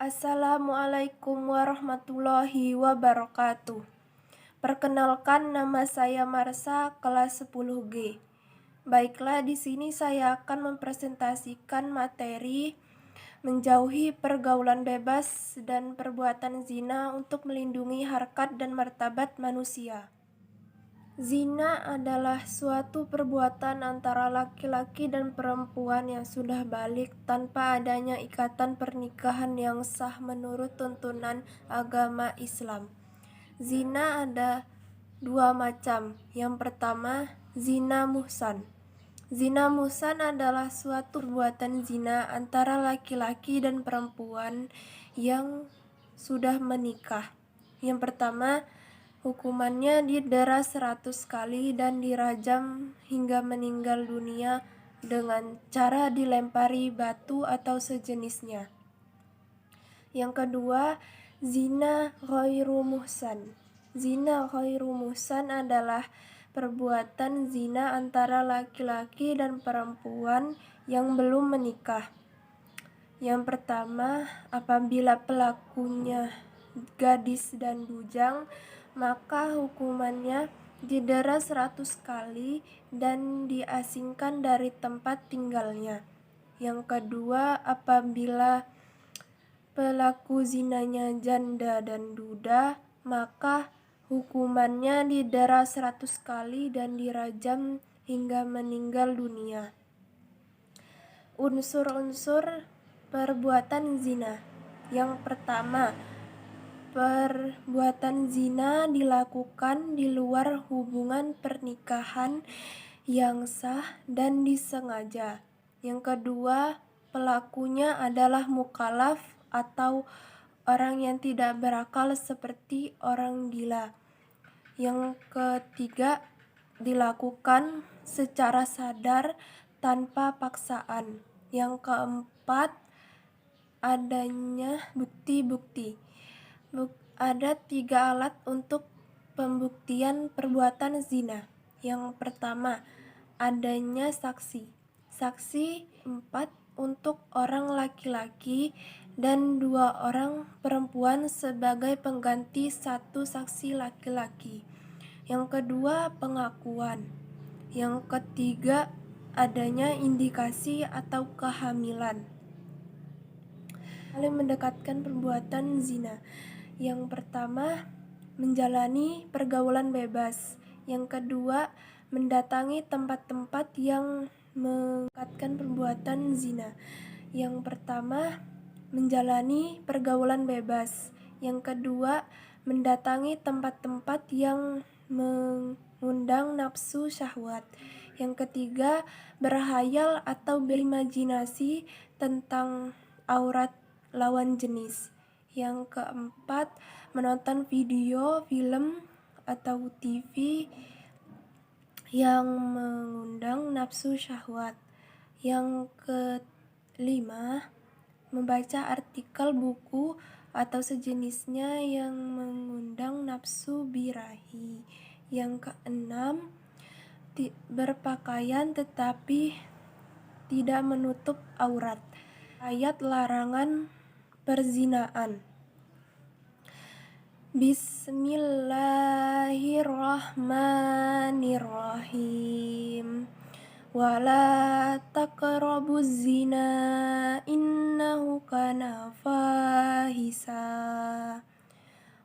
Assalamualaikum warahmatullahi wabarakatuh. Perkenalkan, nama saya Marsha, kelas 10G. Baiklah, di sini saya akan mempresentasikan materi menjauhi pergaulan bebas dan perbuatan zina untuk melindungi harkat dan martabat manusia. Zina adalah suatu perbuatan antara laki-laki dan perempuan yang sudah balik tanpa adanya ikatan pernikahan yang sah menurut tuntunan agama Islam. Zina ada dua macam. Yang pertama, zina muhsan. Zina muhsan adalah suatu perbuatan zina antara laki-laki dan perempuan yang sudah menikah. Yang pertama, hukumannya didera 100 kali dan dirajam hingga meninggal dunia dengan cara dilempari batu atau sejenisnya. Yang kedua, zina ghairu muhsan. Zina ghairu muhsan adalah perbuatan zina antara laki-laki dan perempuan yang belum menikah. Yang pertama, apabila pelakunya gadis dan bujang, maka hukumannya didera 100 kali dan diasingkan dari tempat tinggalnya. Yang kedua, apabila pelaku zinanya janda dan duda, maka hukumannya didera 100 kali dan dirajam hingga meninggal dunia. Unsur-unsur perbuatan zina. Yang pertama, perbuatan zina dilakukan di luar hubungan pernikahan yang sah dan disengaja. Yang kedua, pelakunya adalah mukallaf atau orang yang tidak berakal seperti orang gila. Yang ketiga, dilakukan secara sadar tanpa paksaan. Yang keempat, adanya bukti-bukti. Ada 3 alat untuk pembuktian perbuatan zina. Yang pertama, adanya saksi. Saksi 4 untuk orang laki-laki dan 2 orang perempuan sebagai pengganti 1 saksi laki-laki. Yang kedua, pengakuan. Yang ketiga, adanya indikasi atau kehamilan. Saling mendekatkan perbuatan zina. Yang pertama, menjalani pergaulan bebas. Yang kedua, mendatangi tempat-tempat yang mendekatkan perbuatan zina. Yang pertama, menjalani pergaulan bebas. Yang kedua, mendatangi tempat-tempat yang mengundang nafsu syahwat. Yang ketiga, berhayal atau berimajinasi tentang aurat lawan jenis. Yang keempat, menonton video, film, atau TV yang mengundang nafsu syahwat. Yang kelima, membaca artikel, buku, atau sejenisnya yang mengundang nafsu birahi. Yang keenam, berpakaian tetapi tidak menutup aurat. Ayat larangan perzinaan. Bismillahirrahmanirrahim. Wala taqrabuz zina innahu kana fahisa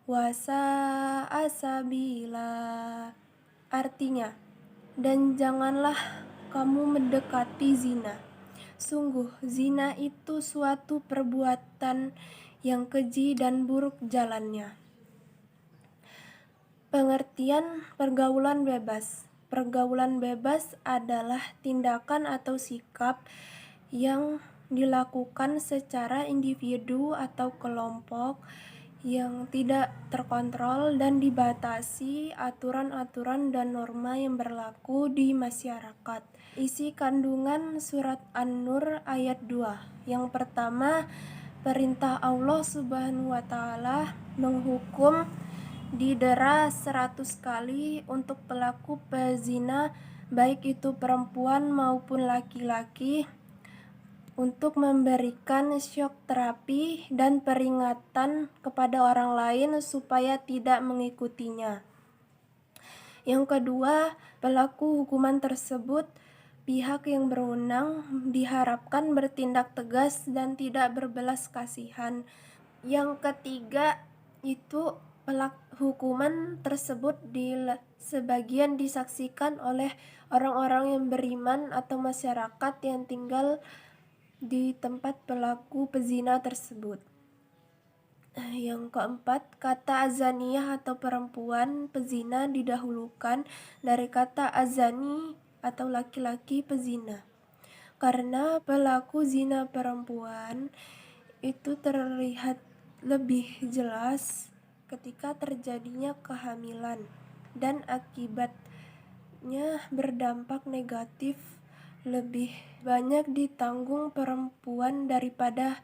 wa sa'a sabila. Artinya, dan janganlah kamu mendekati zina. Sungguh, zina itu suatu perbuatan yang keji dan buruk jalannya. Pengertian pergaulan bebas. Pergaulan bebas adalah tindakan atau sikap yang dilakukan secara individu atau kelompok yang tidak terkontrol dan dibatasi aturan-aturan dan norma yang berlaku di masyarakat. Isi kandungan surat An-Nur ayat 2. Yang pertama, perintah Allah Subhanahu wa Ta'ala menghukum didera 100 kali untuk pelaku pezina, baik itu perempuan maupun laki-laki, untuk memberikan syok terapi dan peringatan kepada orang lain supaya tidak mengikutinya. Yang kedua, pelaku hukuman tersebut, pihak yang berwenang diharapkan bertindak tegas dan tidak berbelas kasihan. Yang ketiga, itu hukuman tersebut sebagian disaksikan oleh orang-orang yang beriman atau masyarakat yang tinggal di tempat pelaku pezina tersebut. Yang keempat, kata azaniyah atau perempuan pezina didahulukan dari kata azani atau laki-laki pezina, karena pelaku zina perempuan itu terlihat lebih jelas ketika terjadinya kehamilan dan akibatnya berdampak negatif lebih banyak ditanggung perempuan daripada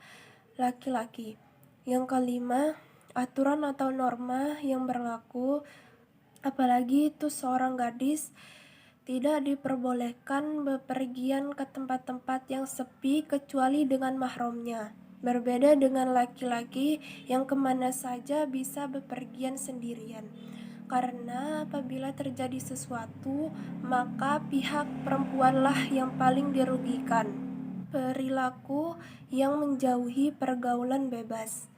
laki-laki. Yang kelima, aturan atau norma yang berlaku, apalagi itu seorang gadis, tidak diperbolehkan bepergian ke tempat-tempat yang sepi kecuali dengan mahramnya. Berbeda dengan laki-laki yang kemana saja bisa bepergian sendirian. Karena apabila terjadi sesuatu, maka pihak perempuanlah yang paling dirugikan. Perilaku yang menjauhi pergaulan bebas.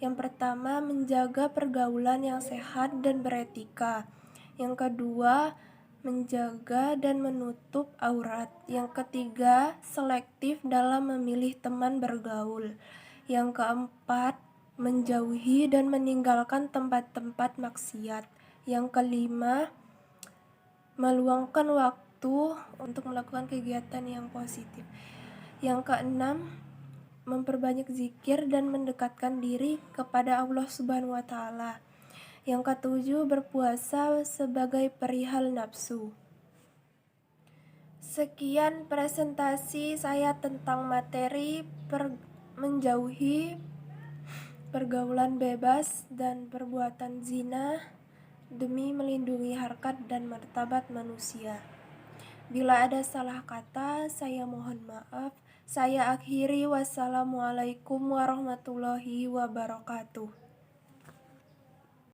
Yang pertama, menjaga pergaulan yang sehat dan beretika. Yang kedua, menjaga dan menutup aurat. Yang ketiga, selektif dalam memilih teman bergaul. Yang keempat, menjauhi dan meninggalkan tempat-tempat maksiat. Yang kelima, meluangkan waktu untuk melakukan kegiatan yang positif. Yang keenam, memperbanyak zikir dan mendekatkan diri kepada Allah Subhanahu wa Ta'ala. Yang ketujuh, berpuasa sebagai perihal nafsu. Sekian presentasi saya tentang materi menjauhi pergaulan bebas dan perbuatan zina demi melindungi harkat dan martabat manusia. Bila ada salah kata, saya mohon maaf. Saya akhiri, wassalamualaikum warahmatullahi wabarakatuh.